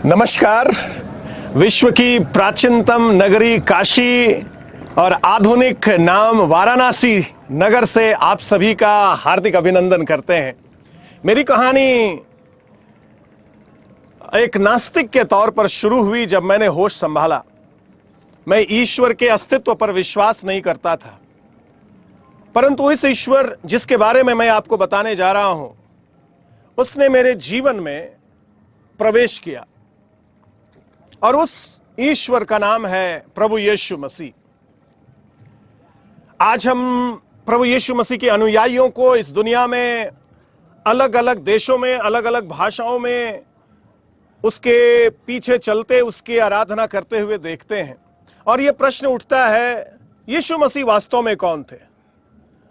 नमस्कार। विश्व की प्राचीनतम नगरी काशी और आधुनिक नाम वाराणसी नगर से आप सभी का हार्दिक अभिनंदन करते हैं। मेरी कहानी एक नास्तिक के तौर पर शुरू हुई जब मैंने होश संभाला। मैं ईश्वर के अस्तित्व पर विश्वास नहीं करता था, परंतु इस ईश्वर जिसके बारे में मैं आपको बताने जा रहा हूं, उसने मेरे जीवन में प्रवेश किया और उस ईश्वर का नाम है प्रभु यीशु मसीह। आज हम प्रभु यीशु मसीह के अनुयायियों को इस दुनिया में अलग अलग देशों में अलग अलग भाषाओं में उसके पीछे चलते उसकी आराधना करते हुए देखते हैं। और यह प्रश्न उठता है, यीशु मसीह वास्तव में कौन थे?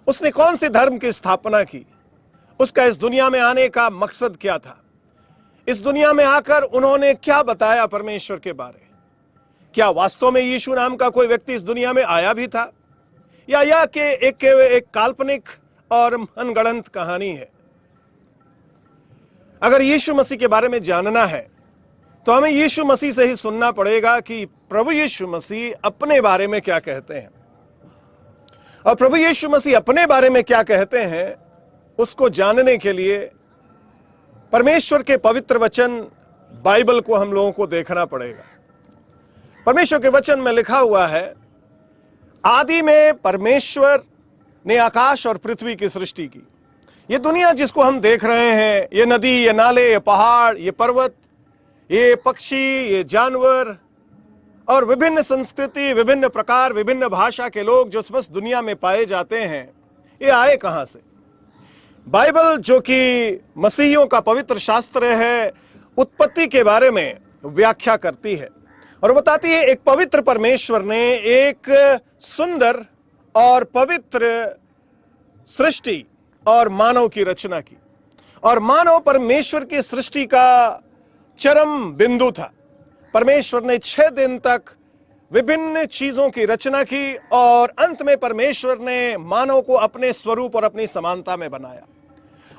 उसने कौन से धर्म की स्थापना की? उसका इस दुनिया में आने का मकसद क्या था? इस दुनिया में आकर उन्होंने क्या बताया परमेश्वर के बारे? क्या वास्तव में यीशु नाम का कोई व्यक्ति इस दुनिया में आया भी था, या यह कि एक काल्पनिक और मनगढ़ंत कहानी है? अगर यीशु मसीह के बारे में जानना है तो हमें यीशु मसीह से ही सुनना पड़ेगा कि प्रभु यीशु मसीह अपने बारे में क्या कहते हैं। और प्रभु यीशु मसीह अपने बारे में क्या कहते हैं, उसको जानने के लिए परमेश्वर के पवित्र वचन बाइबल को हम लोगों को देखना पड़ेगा। परमेश्वर के वचन में लिखा हुआ है, आदि में परमेश्वर ने आकाश और पृथ्वी की सृष्टि की। ये दुनिया जिसको हम देख रहे हैं, ये नदी, ये नाले, ये पहाड़, ये पर्वत, ये पक्षी, ये जानवर और विभिन्न संस्कृति, विभिन्न प्रकार, विभिन्न भाषा के लोग जो समस्त दुनिया में पाए जाते हैं, ये आए कहां से? बाइबल जो कि मसीहियों का पवित्र शास्त्र है, उत्पत्ति के बारे में व्याख्या करती है और बताती है एक पवित्र परमेश्वर ने एक सुंदर और पवित्र सृष्टि और मानव की रचना की। और मानव परमेश्वर की सृष्टि का चरम बिंदु था। परमेश्वर ने 6 दिन तक विभिन्न चीजों की रचना की और अंत में परमेश्वर ने मानव को अपने स्वरूप और अपनी समानता में बनाया।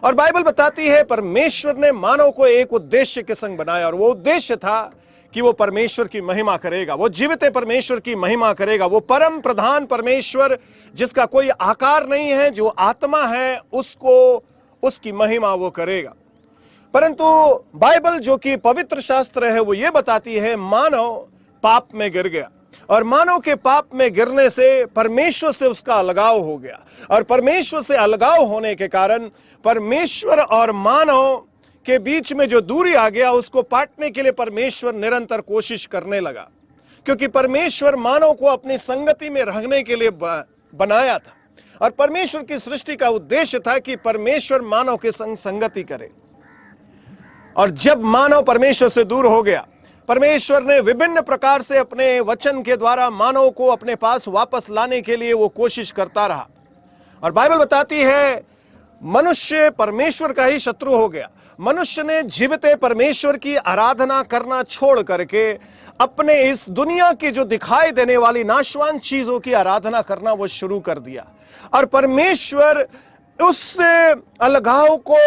और बाइबल बताती है परमेश्वर ने मानव को एक उद्देश्य के संग बनाया, और वो उद्देश्य था कि वो परमेश्वर की महिमा करेगा, वो जीवित परमेश्वर की महिमा करेगा। वो परम प्रधान परमेश्वर जिसका कोई आकार नहीं है, जो आत्मा है, उसको उसकी महिमा वो करेगा। परंतु बाइबल जो कि पवित्र शास्त्र है, वो ये बताती है मानव पाप में गिर गया, और मानव के पाप में गिरने से परमेश्वर से उसका अलगाव हो गया। और परमेश्वर से अलगाव होने के कारण परमेश्वर और मानव के बीच में जो दूरी आ गया, उसको पाटने के लिए परमेश्वर निरंतर कोशिश करने लगा, क्योंकि परमेश्वर मानव को अपनी संगति में रहने के लिए बनाया था। और परमेश्वर की सृष्टि का उद्देश्य था कि परमेश्वर मानव के संग संगति करे। और जब मानव परमेश्वर से दूर हो गया, परमेश्वर ने विभिन्न प्रकार से अपने वचन के द्वारा मानव को अपने पास वापस लाने के लिए वो कोशिश करता रहा। और बाइबल बताती है मनुष्य परमेश्वर का ही शत्रु हो गया। मनुष्य ने जीवित परमेश्वर की आराधना करना छोड़ करके अपने इस दुनिया की जो दिखाई देने वाली नाशवान चीजों की आराधना करना वो शुरू कर दिया। और परमेश्वर उस अलगाव को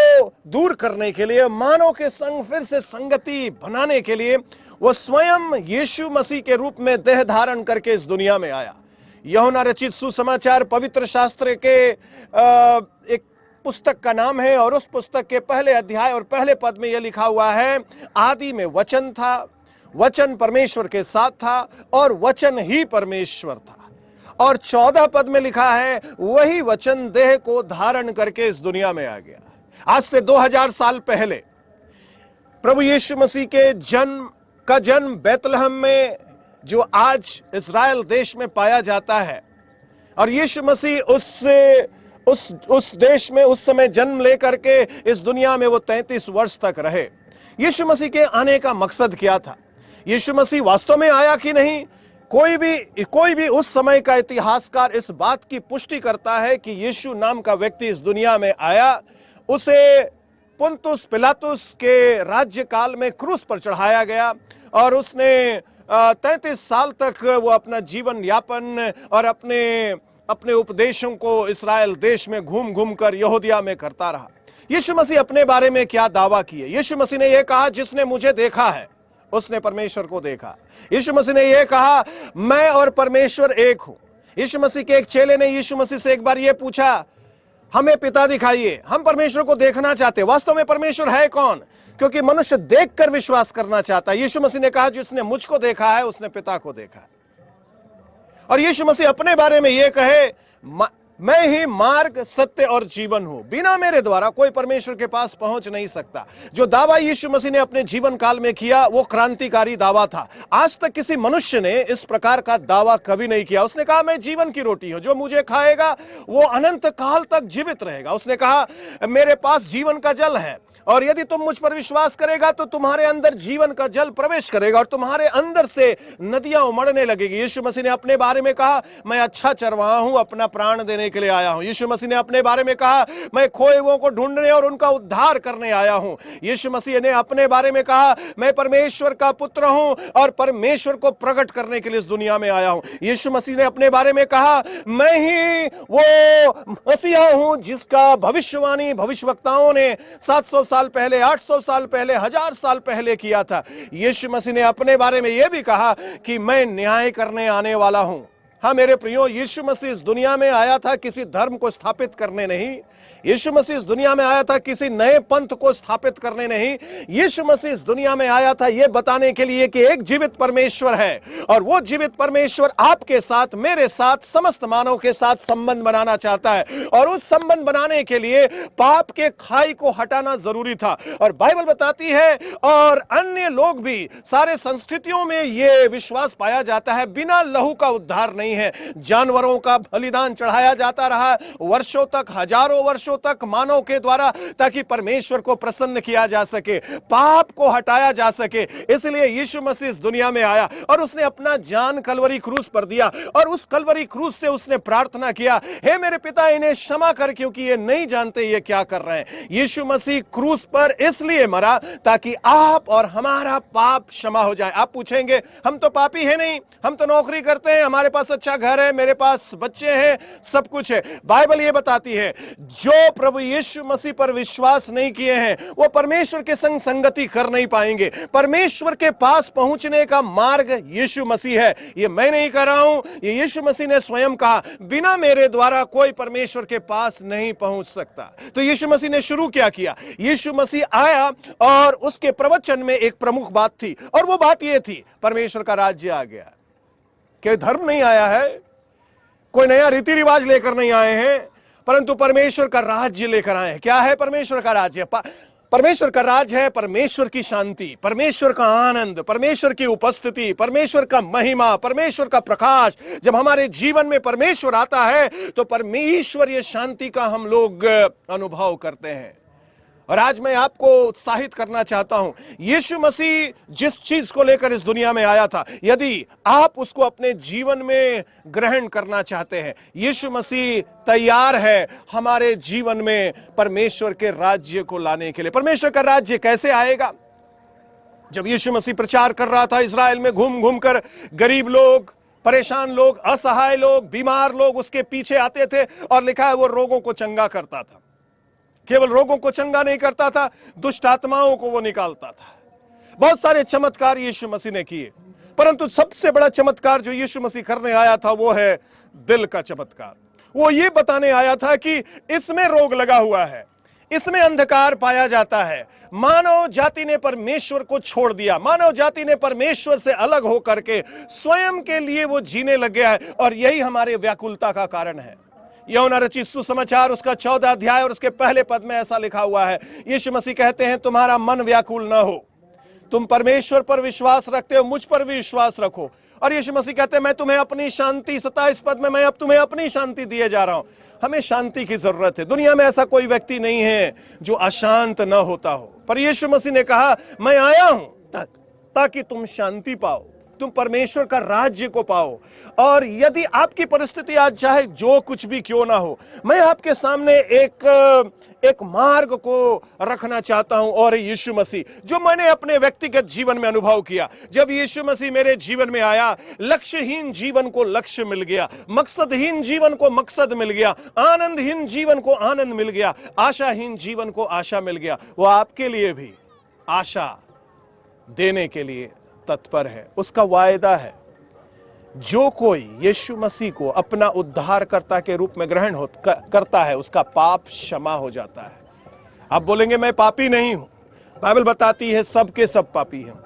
दूर करने के लिए, मानव के संग फिर से संगति बनाने के लिए, वो स्वयं यीशु मसीह के रूप में देह धारण करके इस दुनिया में आया। यूहन्ना रचित सुसमाचार पवित्र शास्त्र के एक पुस्तक का नाम है, और उस पुस्तक के पहले अध्याय और पहले पद में यह लिखा हुआ है, आदि में वचन था, वचन परमेश्वर के साथ था, और वचन ही परमेश्वर था। और 14 पद में लिखा है, वही वचन देह को धारण करके इस दुनिया में आ गया। आज से 2000 साल पहले प्रभु यीशु मसीह के जन्म बैतलहम में, जो आज इस्राएल देश में पाया जाता है। और यीशु मसीह उस देश में उस समय जन्म लेकर के इस दुनिया में वो 33 वर्ष तक रहे। यीशु मसीह के आने का मकसद क्या था? यीशु मसीह वास्तव में आया कि नहीं? कोई भी उस समय का इतिहासकार इस बात की पुष्टि करता है कि यीशु नाम का व्यक्ति इस दुनिया में आया। उसे पुन्तुस पिलातुस के राज्य काल में क्रूस पर चढ़ाया गया, और उसने 33 साल तक वो अपना जीवन यापन और अपने उपदेशों को इस्राएल देश में घूम घूम कर यहूदिया में करता रहा। यीशु मसीह अपने बारे में क्या दावा किए? यीशु मसीह ने यह कहा, जिसने मुझे देखा है उसने परमेश्वर को देखा। यीशु मसीह ने यह कहा, मैं और परमेश्वर एक हूं। यीशु मसीह के एक चेले ने यीशु मसीह से एक बार यह पूछा, हमें पिता दिखाइए, हम परमेश्वर को देखना चाहते हैं। वास्तव में परमेश्वर है कौन? क्योंकि मनुष्य देखकर विश्वास करना चाहता है। यीशु मसीह ने कहा, जिसने मुझको देखा है उसने पिता को देखा है। और यीशु मसीह अपने बारे में यह कहे, मैं ही मार्ग, सत्य और जीवन हूं, बिना मेरे द्वारा कोई परमेश्वर के पास पहुंच नहीं सकता। जो दावा यीशु मसीह ने अपने जीवन काल में किया वो क्रांतिकारी दावा था। आज तक किसी मनुष्य ने इस प्रकार का दावा कभी नहीं किया। उसने कहा, मैं जीवन की रोटी हूं, जो मुझे खाएगा वो अनंत काल तक जीवित रहेगा। उसने कहा, मेरे पास जीवन का जल है, और यदि तुम मुझ पर विश्वास करेगा तो तुम्हारे अंदर जीवन का जल प्रवेश करेगा और तुम्हारे अंदर से नदियां उमड़ने लगेगी। यीशु मसीह ने अपने बारे में कहा, मैं अच्छा चरवाहा हूं, अपना प्राण देने के लिए आया हूं। यीशु मसीह ने अपने बारे में कहा, मैं खोए हुओं को ढूंढने और उनका उद्धार करने आया हूं। यीशु मसीह ने अपने बारे में कहा, मैं परमेश्वर का पुत्र हूं और परमेश्वर को प्रकट करने के लिए इस दुनिया में आया हूं। यीशु मसीह ने अपने बारे में कहा, मैं ही वो मसीहा हूं जिसका भविष्यवाणी भविष्यवक्ताओं ने 700 साल पहले, 800 साल पहले, 1000 साल पहले किया था। यीशु मसीह ने अपने बारे में यह भी कहा कि मैं न्याय करने आने वाला हूं। हाँ मेरे प्रियो, यीशु मसीह इस दुनिया में आया था किसी धर्म को स्थापित करने नहीं। यीशु मसीह इस दुनिया में आया था किसी नए पंथ को स्थापित करने नहीं। यीशु मसीह इस दुनिया में आया था यह बताने के लिए कि एक जीवित परमेश्वर है, और वो जीवित परमेश्वर आपके साथ, मेरे साथ, समस्त मानव के साथ संबंध बनाना चाहता है। और उस संबंध बनाने के लिए पाप के खाई को हटाना जरूरी था। और बाइबल बताती है, और अन्य लोग भी, सारे संस्कृतियों में यह विश्वास पाया जाता है, बिना लहू का उद्धार नहीं है। जानवरों का बलिदान चढ़ाया जाता रहा वर्षों तक, हजारों वर्षों तक मानव के द्वारा, ताकि परमेश्वर को प्रसन्न किया जा सके, पाप को हटाया जा सके। इसलिए यीशु मसीह इस दुनिया में आया और उसने अपना जान कलवरी क्रूस पर दिया, और उस कलवरी क्रूस से उसने प्रार्थना किया, हे मेरे पिता, इन्हें क्षमा कर, क्योंकि ये नहीं जानते ये क्या कर रहे हैं। यीशु मसीह क्रूस पर इसलिए मरा ताकि आप और हमारा पाप क्षमा हो जाए। आप पूछेंगे, हम तो पापी है नहीं, हम तो नौकरी करते हैं, हमारे पास अच्छा घर है, मेरे पास बच्चे हैं, सब कुछ है। बाइबल ये बताती है, जो प्रभु यीशु मसीह पर विश्वास नहीं किए हैं वो परमेश्वर के संग संगति कर नहीं पाएंगे। परमेश्वर के पास पहुंचने का मार्ग यीशु मसीह है। ये मैं नहीं कह रहा हूं, ये यीशु मसीह ने स्वयं कहा, बिना मेरे द्वारा कोई परमेश्वर के पास नहीं पहुंच सकता। तो यीशु मसीह ने शुरू क्या किया? यीशु मसीह आया और उसके प्रवचन में एक प्रमुख बात थी, और वो बात ये थी, परमेश्वर का राज्य आ गया। कोई धर्म नहीं आया है, कोई नया रीति रिवाज लेकर नहीं आए हैं, परंतु परमेश्वर का राज्य लेकर आए हैं। क्या है परमेश्वर का राज्य? परमेश्वर का राज है परमेश्वर की शांति, परमेश्वर का आनंद, परमेश्वर की उपस्थिति, परमेश्वर का महिमा, परमेश्वर का प्रकाश। जब हमारे जीवन में परमेश्वर आता है तो परमेश्वरीय शांति का हम लोग अनुभव करते हैं। और आज मैं आपको उत्साहित करना चाहता हूं, यीशु मसीह जिस चीज को लेकर इस दुनिया में आया था, यदि आप उसको अपने जीवन में ग्रहण करना चाहते हैं, यीशु मसीह तैयार है हमारे जीवन में परमेश्वर के राज्य को लाने के लिए। परमेश्वर का राज्य कैसे आएगा? जब यीशु मसीह प्रचार कर रहा था इस्राएल में, घूम घूम कर गरीब लोग, परेशान लोग, असहाय लोग, बीमार लोग उसके पीछे आते थे, और लिखा है वो रोगों को चंगा करता था। केवल रोगों को चंगा नहीं करता था, दुष्ट आत्माओं को वो निकालता था। बहुत सारे चमत्कार यीशु मसीह ने किए, परंतु सबसे बड़ा चमत्कार जो यीशु मसीह करने आया था वो है दिल का चमत्कार। वो ये बताने आया था कि इसमें रोग लगा हुआ है, इसमें अंधकार पाया जाता है। मानव जाति ने परमेश्वर को छोड़ दिया, मानव जाति ने परमेश्वर से अलग होकर के स्वयं के लिए वो जीने लग गया है, और यही हमारे व्याकुलता का कारण है। यूहन्ना रचित सुसमाचार उसका 14 अध्याय और उसके पहले पद में ऐसा लिखा हुआ है, यीशु मसीह कहते हैं, तुम्हारा मन व्याकुल न हो, तुम परमेश्वर पर विश्वास रखते हो, मुझ पर भी विश्वास रखो। और यीशु मसीह कहते हैं, मैं तुम्हें अपनी शांति, 27 पद में, मैं अब तुम्हें अपनी शांति दिए जा रहा हूं। हमें शांति की जरूरत है। दुनिया में ऐसा कोई व्यक्ति नहीं है जो अशांत न होता हो, पर यीशु मसीह ने कहा, मैं आया हूं ताकि तुम शांति पाओ, तुम परमेश्वर का राज्य को पाओ। और यदि आपकी परिस्थिति आज चाहे जो कुछ भी क्यों ना हो, मैं आपके सामने एक मार्ग को रखना चाहता हूं, और यीशु मसीह, जो मैंने अपने व्यक्तिगत जीवन में अनुभव किया। जब यीशु मसीह मेरे जीवन में आया, लक्ष्यहीन जीवन को लक्ष्य मिल गया, मकसदहीन जीवन को मकसद मिल गया, आनंदहीन जीवन को आनंद मिल गया, आशाहीन जीवन को आशा मिल गया। वो आपके लिए भी आशा देने के लिए तत्पर है, उसका वायदा है। जो कोई यीशु मसीह को अपना उद्धारकर्ता के रूप में ग्रहण करता है, उसका पाप क्षमा हो जाता है। आप बोलेंगे मैं पापी नहीं हूं। बाइबल बताती है सबके सब पापी हैं,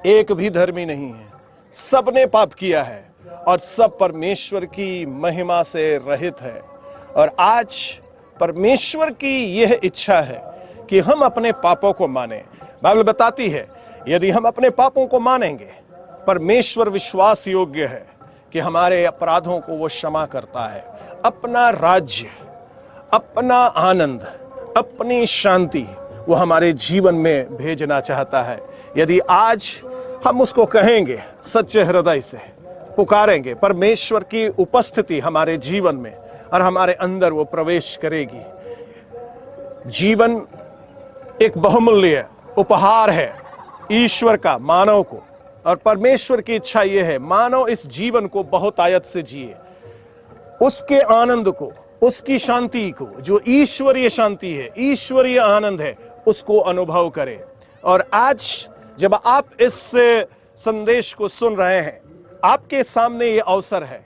एक भी धर्मी नहीं है। सबने पाप किया है और सब परमेश्वर की महिमा से रहित है। और आज परमेश्वर की यह इच्छा है कि हम अपने पापों को माने। बाइबल बताती है यदि हम अपने पापों को मानेंगे, परमेश्वर विश्वास योग्य है कि हमारे अपराधों को वो क्षमा करता है। अपना राज्य, अपना आनंद, अपनी शांति वो हमारे जीवन में भेजना चाहता है। यदि आज हम उसको कहेंगे, सच्चे हृदय से पुकारेंगे, परमेश्वर की उपस्थिति हमारे जीवन में और हमारे अंदर वो प्रवेश करेगी। जीवन एक बहुमूल्य उपहार है ईश्वर का मानव को, और परमेश्वर की इच्छा यह है मानव इस जीवन को बहुत आयत से जिए, उसके आनंद को, उसकी शांति को, जो ईश्वरीय शांति है, ईश्वरीय आनंद है, उसको अनुभव करे। और आज जब आप इस संदेश को सुन रहे हैं, आपके सामने ये अवसर है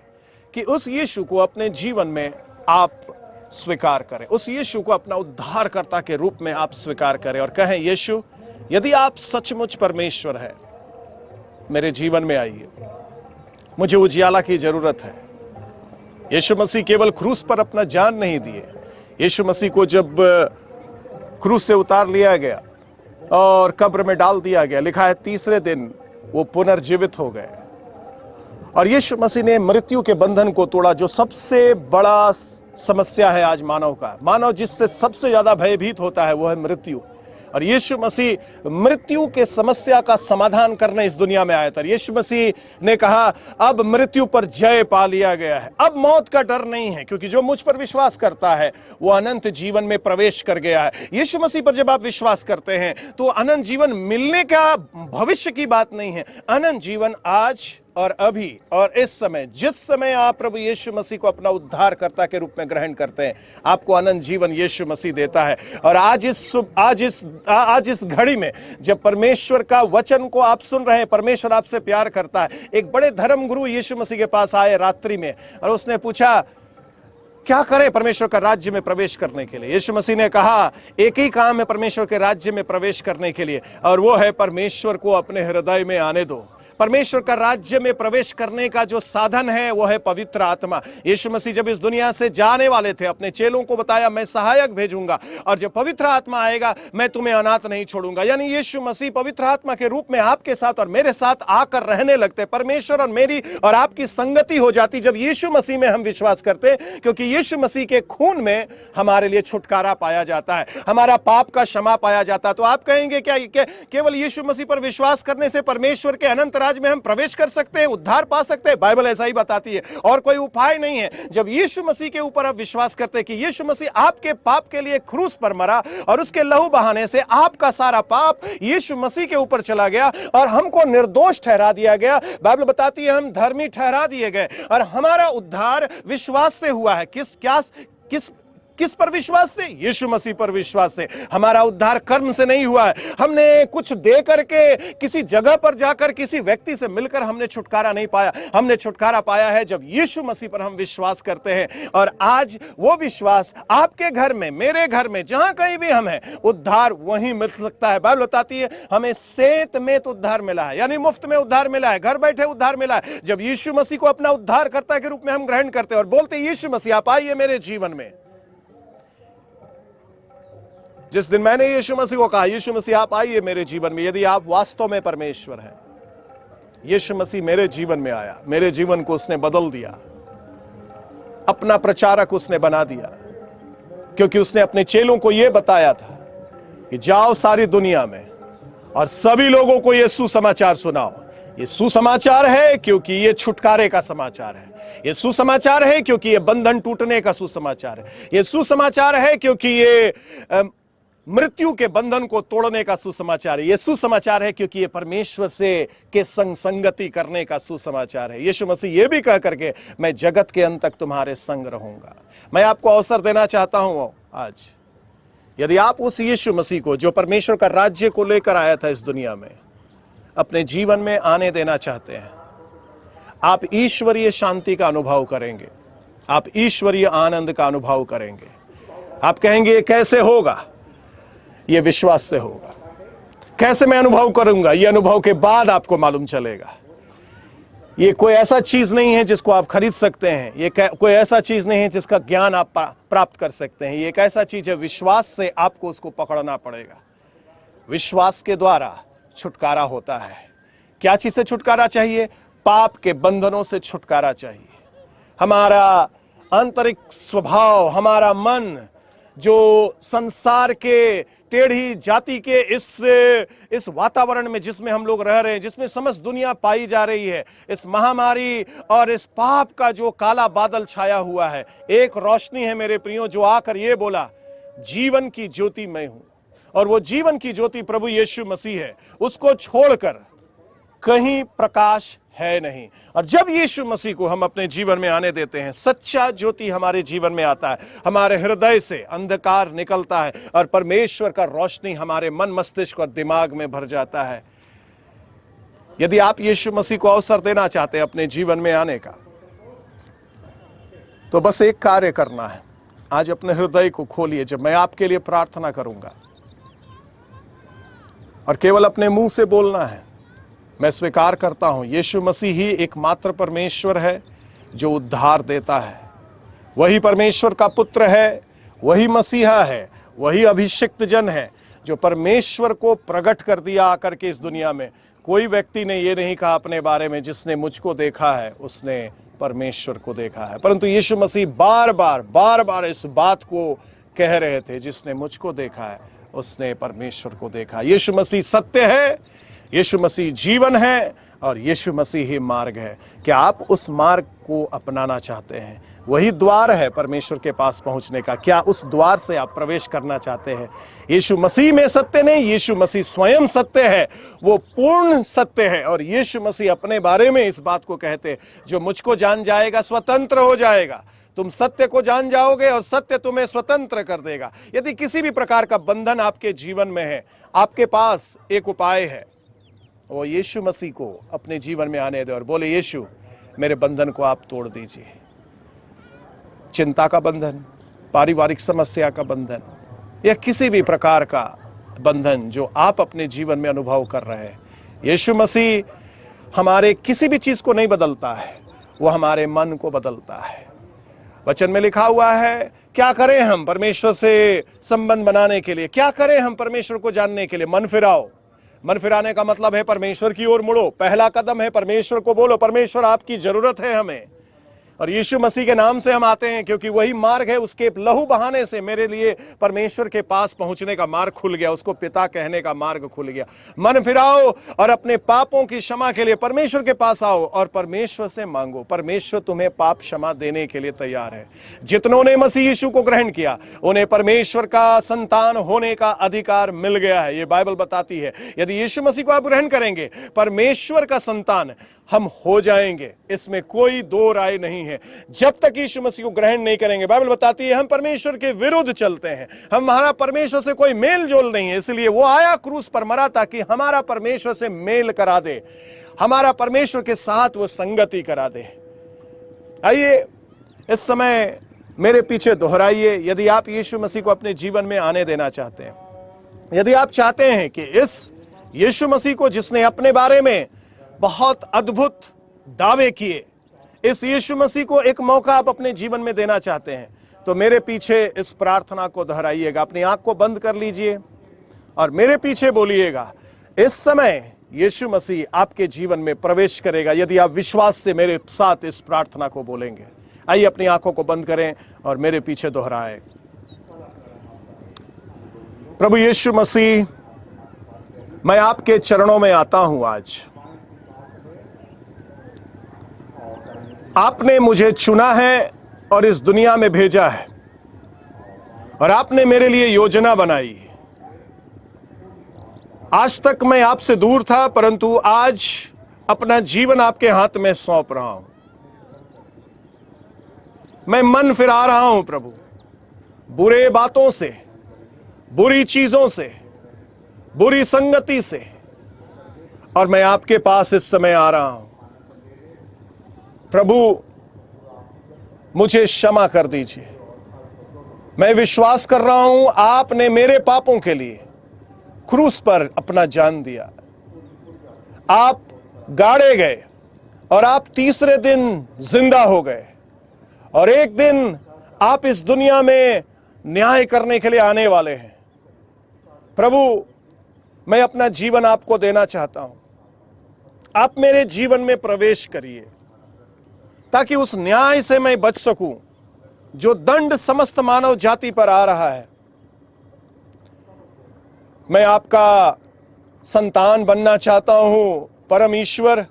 कि उस यीशु को अपने जीवन में आप स्वीकार करें, उस यीशु को अपना उद्धारकर्ता के रूप में आप स्वीकार करें और कहें, यीशु यदि आप सचमुच परमेश्वर हैं, मेरे जीवन में आइए, मुझे उजियाला की जरूरत है। यीशु मसीह केवल क्रूस पर अपना जान नहीं दिए। यीशु मसीह को जब क्रूस से उतार लिया गया और कब्र में डाल दिया गया, लिखा है तीसरे दिन वो पुनर्जीवित हो गए। और यीशु मसीह ने मृत्यु के बंधन को तोड़ा, जो सबसे बड़ा समस्या है आज मानव का। मानव जिससे सबसे ज्यादा भयभीत होता है वो है मृत्यु। और यीशु मसीह मृत्यु के समस्या का समाधान करने इस दुनिया में आया था। यीशु मसीह ने कहा अब मृत्यु पर जय पा लिया गया है, अब मौत का डर नहीं है, क्योंकि जो मुझ पर विश्वास करता है वो अनंत जीवन में प्रवेश कर गया है। यीशु मसीह पर जब आप विश्वास करते हैं तो अनंत जीवन मिलने का भविष्य की बात नहीं है। अनंत जीवन आज और अभी और इस समय, जिस समय आप प्रभु यीशु मसीह को अपना उद्धारकर्ता के रूप में ग्रहण करते हैं, आपको अनंत जीवन यीशु मसीह देता है। और आज इस घड़ी में जब परमेश्वर का वचन को आप सुन रहे हैं, परमेश्वर आपसे प्यार करता है। एक बड़े धर्म गुरु यीशु मसीह के पास आए रात्रि में और उसने पूछा क्या करें परमेश्वर का राज्य में प्रवेश करने के लिए। यीशु मसीह ने कहा एक ही काम है परमेश्वर के राज्य में प्रवेश करने के लिए, और वो है परमेश्वर को अपने हृदय में आने दो। परमेश्वर का राज्य में प्रवेश करने का जो साधन है वो है पवित्र आत्मा। यीशु मसीह जब इस दुनिया से जाने वाले थे, अपने चेलों को बताया मैं सहायक भेजूंगा और जब पवित्र आत्मा आएगा मैं तुम्हें अनाथ नहीं छोड़ूंगा। यानी यीशु मसीह पवित्र आत्मा के रूप में आपके साथ और मेरे साथ आकर रहने लगते। परमेश्वर और मेरी और आपकी संगति हो जाती जब यीशु मसीह में हम विश्वास करते, क्योंकि यीशु मसीह के खून में हमारे लिए छुटकारा पाया जाता है, हमारा पाप का क्षमा पाया जाता है। तो आप कहेंगे क्या केवल यीशु मसीह पर विश्वास करने से परमेश्वर के अनंत राज्य में हम प्रवेश कर सकते हैं, उद्धार पा सकते हैं? बाइबल ऐसा ही बताती है, और कोई उपाय नहीं है। जब यीशु मसीह के ऊपर आप विश्वास करते हैं कि यीशु मसीह आपके पाप के लिए क्रूस पर मरा और उसके लहू बहाने से आपका सारा पाप यीशु मसीह के ऊपर चला गया और हमको निर्दोष ठहरा दिया गया। बाइबल बताती है हम धर्मी ठहरा दिए गए और हमारा उद्धार विश्वास से हुआ है। किस पर विश्वास से? यीशु मसीह पर विश्वास से। हमारा उद्धार कर्म से नहीं हुआ है, हमने कुछ दे करके किसी जगह पर जाकर किसी व्यक्ति से मिलकर हमने छुटकारा नहीं पाया। हमने छुटकारा पाया है जब यीशु मसीह पर हम विश्वास करते हैं। और आज वो विश्वास आपके घर में, मेरे घर में, जहां कहीं भी हम हैं, उद्धार वहीं मिल सकता है। बाइबल बताती है हमें सेत में उद्धार मिला है, यानी मुफ्त में उद्धार मिला है, घर बैठे उद्धार मिला है। जब यीशु मसीह को अपना उद्धारकर्ता के रूप में हम ग्रहण करते हैं और बोलते हैं यीशु मसीह आप आइए मेरे जीवन में। जिस दिन मैंने यीशु मसीह को कहा यीशु मसीह आप आइए मेरे जीवन में, यदि आप वास्तव में परमेश्वर हैं, यीशु मसीह मेरे जीवन में आया, मेरे जीवन को उसने बदल दिया, अपना प्रचारक उसने बना दिया, क्योंकि उसने अपने चेलों को यह बताया था कि जाओ सारी दुनिया में और सभी लोगों को यह सुसमाचार सुनाओ। ये सुसमाचार है क्योंकि ये छुटकारे का समाचार है, ये सुसमाचार है क्योंकि ये बंधन टूटने का सुसमाचार है, ये सुसमाचार है क्योंकि ये मृत्यु के बंधन को तोड़ने का सुसमाचार है, ये सुसमाचार है क्योंकि ये परमेश्वर से के संग संगति करने का सुसमाचार है। यीशु मसीह ये भी कह करके मैं जगत के अंत तक तुम्हारे संग रहूंगा। मैं आपको अवसर देना चाहता हूं आज, यदि आप उस यीशु मसीह को जो परमेश्वर का राज्य को लेकर आया था इस दुनिया में, अपने जीवन में आने देना चाहते हैं, आप ईश्वरीय शांति का अनुभव करेंगे, आप ईश्वरीय आनंद का अनुभव करेंगे। आप कहेंगे ये कैसे होगा? ये विश्वास से होगा। कैसे मैं अनुभव करूंगा? ये अनुभव के बाद आपको मालूम चलेगा। ये कोई ऐसा चीज नहीं है जिसको आप खरीद सकते हैं, ये कोई ऐसा चीज नहीं है जिसका ज्ञान आप प्राप्त कर सकते हैं। ये एक ऐसा चीज है, विश्वास से आपको उसको पकड़ना पड़ेगा। विश्वास के द्वारा छुटकारा होता है। क्या चीज से छुटकारा चाहिए? पाप के बंधनों से छुटकारा चाहिए। हमारा आंतरिक स्वभाव, हमारा मन जो संसार के टेढ़ी जाति के इस वातावरण में जिसमें हम लोग रह रहे हैं, जिसमें समस्त दुनिया पाई जा रही है, इस महामारी और इस पाप का जो काला बादल छाया हुआ है, एक रोशनी है मेरे प्रियो जो आकर ये बोला, जीवन की ज्योति मैं हूं। और वो जीवन की ज्योति प्रभु यीशु मसीह है। उसको छोड़कर कहीं प्रकाश है नहीं। और जब यीशु मसीह को हम अपने जीवन में आने देते हैं, सच्चा ज्योति हमारे जीवन में आता है, हमारे हृदय से अंधकार निकलता है और परमेश्वर का रोशनी हमारे मन, मस्तिष्क और दिमाग में भर जाता है। यदि आप यीशु मसीह को अवसर देना चाहते हैं अपने जीवन में आने का, तो बस एक कार्य करना है। आज अपने हृदय को खोलिए। जब मैं आपके लिए प्रार्थना करूंगा और केवल अपने मुंह से बोलना है, मैं स्वीकार करता हूं यीशु मसीह ही एकमात्र परमेश्वर है जो उद्धार देता है। वही परमेश्वर का पुत्र है, वही मसीहा है, वही अभिषिक्त जन है जो परमेश्वर को प्रकट कर दिया आकर के इस दुनिया में। कोई व्यक्ति ने ये नहीं कहा अपने बारे में, जिसने मुझको देखा है उसने परमेश्वर को देखा है, परंतु यीशु मसीह बार बार इस बात को कह रहे थे, जिसने मुझको देखा है उसने परमेश्वर को देखा। यीशु मसीह सत्य है, यीशु मसीह जीवन है और यीशु मसीह ही मार्ग है। क्या आप उस मार्ग को अपनाना चाहते हैं? वही द्वार है परमेश्वर के पास पहुंचने का। क्या उस द्वार से आप प्रवेश करना चाहते हैं? यीशु मसीह में सत्य नहीं, यीशु मसीह स्वयं सत्य है, वो पूर्ण सत्य है। और यीशु मसीह अपने बारे में इस बात को कहते, जो मुझको जान जाएगा स्वतंत्र हो जाएगा। तुम सत्य को जान जाओगे और सत्य तुम्हें स्वतंत्र कर देगा। यदि किसी भी प्रकार का बंधन आपके जीवन में है, आपके पास एक उपाय है, वो यीशु मसीह को अपने जीवन में आने दे और बोले, यीशु मेरे बंधन को आप तोड़ दीजिए। चिंता का बंधन, पारिवारिक समस्या का बंधन या किसी भी प्रकार का बंधन जो आप अपने जीवन में अनुभव कर रहे हैं, यीशु मसीह हमारे किसी भी चीज को नहीं बदलता है, वो हमारे मन को बदलता है। वचन में लिखा हुआ है, क्या करें हम परमेश्वर से संबंध बनाने के लिए, क्या करें हम परमेश्वर को जानने के लिए? मन फिराओ। मन फिराने का मतलब है परमेश्वर की ओर मुड़ो। पहला कदम है परमेश्वर को बोलो, परमेश्वर आपकी जरूरत है हमें। और यीशु मसीह के नाम से हम आते हैं, क्योंकि वही मार्ग है। उसके लहू बहाने से मेरे लिए परमेश्वर के पास पहुंचने का मार्ग खुल गया, उसको पिता कहने का मार्ग खुल गया। मन फिराओ और अपने पापों की क्षमा के लिए परमेश्वर के पास आओ और परमेश्वर से मांगो। परमेश्वर तुम्हें पाप क्षमा देने के लिए तैयार है। जितनों ने मसीह यीशु को ग्रहण किया, उन्हें परमेश्वर का संतान होने का अधिकार मिल गया है। ये बाइबल बताती है, यदि यीशु मसीह को आप ग्रहण करेंगे, परमेश्वर का संतान हम हो जाएंगे। इसमें कोई दो राय नहीं है। जब तक यीशु मसीह को ग्रहण नहीं करेंगे, बाइबल बताती है, हम परमेश्वर के विरुद्ध चलते हैं। हमारा परमेश्वर से कोई मेल जोल नहीं है। इसलिए वो आया, क्रूस पर मरा, ताकि हमारा परमेश्वर से मेल करा दे, हमारा परमेश्वर के साथ वो संगति करा दे। आइए इस समय मेरे पीछे दोहराइए। यदि आप यीशु मसीह को अपने जीवन में आने देना चाहते हैं, यदि आप चाहते हैं कि इस यीशु मसीह को, जिसने अपने बारे में बहुत अद्भुत दावे किए, इस यीशु मसीह को एक मौका आप अपने जीवन में देना चाहते हैं, तो मेरे पीछे इस प्रार्थना को दोहराइएगा। अपनी आंख को बंद कर लीजिए और मेरे पीछे बोलिएगा। इस समय यीशु मसीह आपके जीवन में प्रवेश करेगा यदि आप विश्वास से मेरे साथ इस प्रार्थना को बोलेंगे। आइए अपनी आंखों को बंद करें और मेरे पीछे दोहराएं। प्रभु यीशु मसीह, मैं आपके चरणों में आता हूं। आज आपने मुझे चुना है और इस दुनिया में भेजा है, और आपने मेरे लिए योजना बनाई। आज तक मैं आपसे दूर था, परंतु आज अपना जीवन आपके हाथ में सौंप रहा हूं। मैं मन फिरा रहा हूं प्रभु, बुरे बातों से, बुरी चीजों से, बुरी संगति से, और मैं आपके पास इस समय आ रहा हूं। प्रभु, मुझे क्षमा कर दीजिए। मैं विश्वास कर रहा हूं आपने मेरे पापों के लिए क्रूस पर अपना जान दिया। आप गाड़े गए और आप तीसरे दिन जिंदा हो गए और एक दिन आप इस दुनिया में न्याय करने के लिए आने वाले हैं। प्रभु, मैं अपना जीवन आपको देना चाहता हूं। आप मेरे जीवन में प्रवेश करिए ताकि उस न्याय से मैं बच सकूं जो दंड समस्त मानव जाति पर आ रहा है। मैं आपका संतान बनना चाहता हूं परम ईश्वर।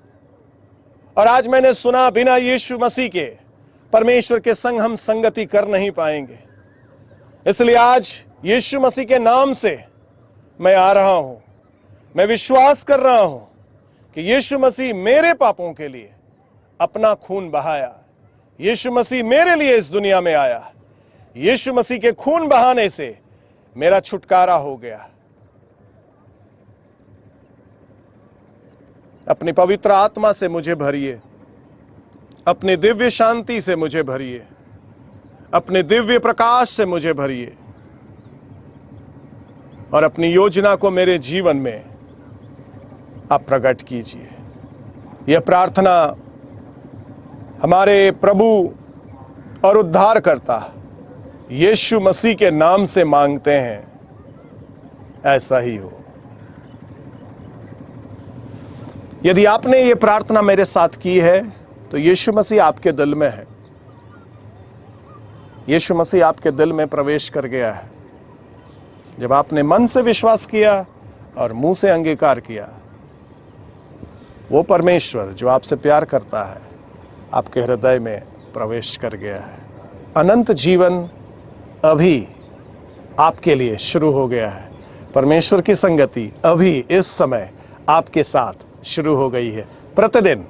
और आज मैंने सुना बिना यीशु मसीह के परमेश्वर के संग हम संगति कर नहीं पाएंगे। इसलिए आज यीशु मसीह के नाम से मैं आ रहा हूं। मैं विश्वास कर रहा हूं कि यीशु मसीह मेरे पापों के लिए अपना खून बहाया। यीशु मसीह मेरे लिए इस दुनिया में आया। यीशु मसीह के खून बहाने से मेरा छुटकारा हो गया। अपनी पवित्र आत्मा से मुझे भरिए, अपनी दिव्य शांति से मुझे भरिए, अपने दिव्य प्रकाश से मुझे भरिए और अपनी योजना को मेरे जीवन में आप प्रकट कीजिए। यह प्रार्थना हमारे प्रभु और उद्धारकर्ता यीशु मसीह के नाम से मांगते हैं। ऐसा ही हो। यदि आपने ये प्रार्थना मेरे साथ की है तो यीशु मसीह आपके दिल में है। यीशु मसीह आपके दिल में प्रवेश कर गया है। जब आपने मन से विश्वास किया और मुंह से अंगीकार किया, वो परमेश्वर जो आपसे प्यार करता है आपके हृदय में प्रवेश कर गया है। अनंत जीवन अभी आपके लिए शुरू हो गया है। परमेश्वर की संगति अभी इस समय आपके साथ शुरू हो गई है। प्रतिदिन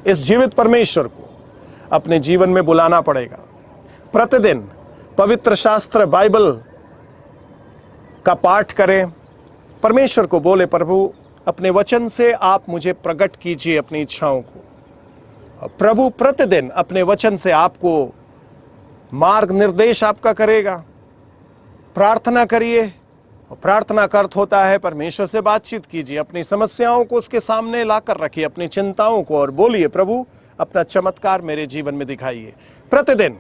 इस जीवित परमेश्वर को अपने जीवन में बुलाना पड़ेगा। प्रतिदिन पवित्र शास्त्र बाइबल का पाठ करें। परमेश्वर को बोले, प्रभु अपने वचन से आप मुझे प्रकट कीजिए अपनी इच्छाओं को। प्रभु प्रतिदिन अपने वचन से आपको मार्ग निर्देश आपका करेगा। प्रार्थना करिए और प्रार्थना का अर्थ होता है परमेश्वर से बातचीत कीजिए। अपनी समस्याओं को उसके सामने लाकर रखिए, अपनी चिंताओं को, और बोलिए, प्रभु अपना चमत्कार मेरे जीवन में दिखाइए। प्रतिदिन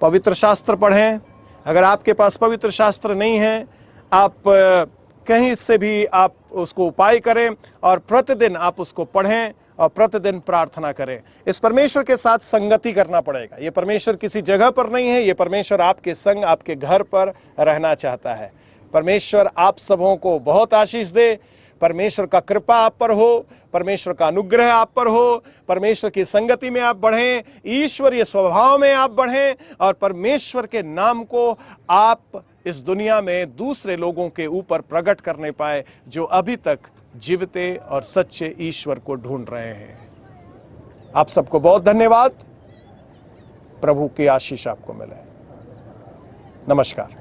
पवित्र शास्त्र पढ़ें। अगर आपके पास पवित्र शास्त्र नहीं है, आप कहीं से भी आप उसको उपाय करें और प्रतिदिन आप उसको पढ़ें और प्रतिदिन प्रार्थना करें। इस परमेश्वर के साथ संगति करना पड़ेगा। ये परमेश्वर किसी जगह पर नहीं है, ये परमेश्वर आपके संग आपके घर पर रहना चाहता है। परमेश्वर आप सबों को बहुत आशीष दे। परमेश्वर का कृपा आप पर हो, परमेश्वर का अनुग्रह आप पर हो, परमेश्वर की संगति में आप बढ़ें, ईश्वरीय स्वभाव में आप बढ़ें और परमेश्वर के नाम को आप इस दुनिया में दूसरे लोगों के ऊपर प्रकट करने पाए जो अभी तक जीवते और सच्चे ईश्वर को ढूंढ रहे हैं। आप सबको बहुत धन्यवाद। प्रभु की आशीष आपको मिले। नमस्कार।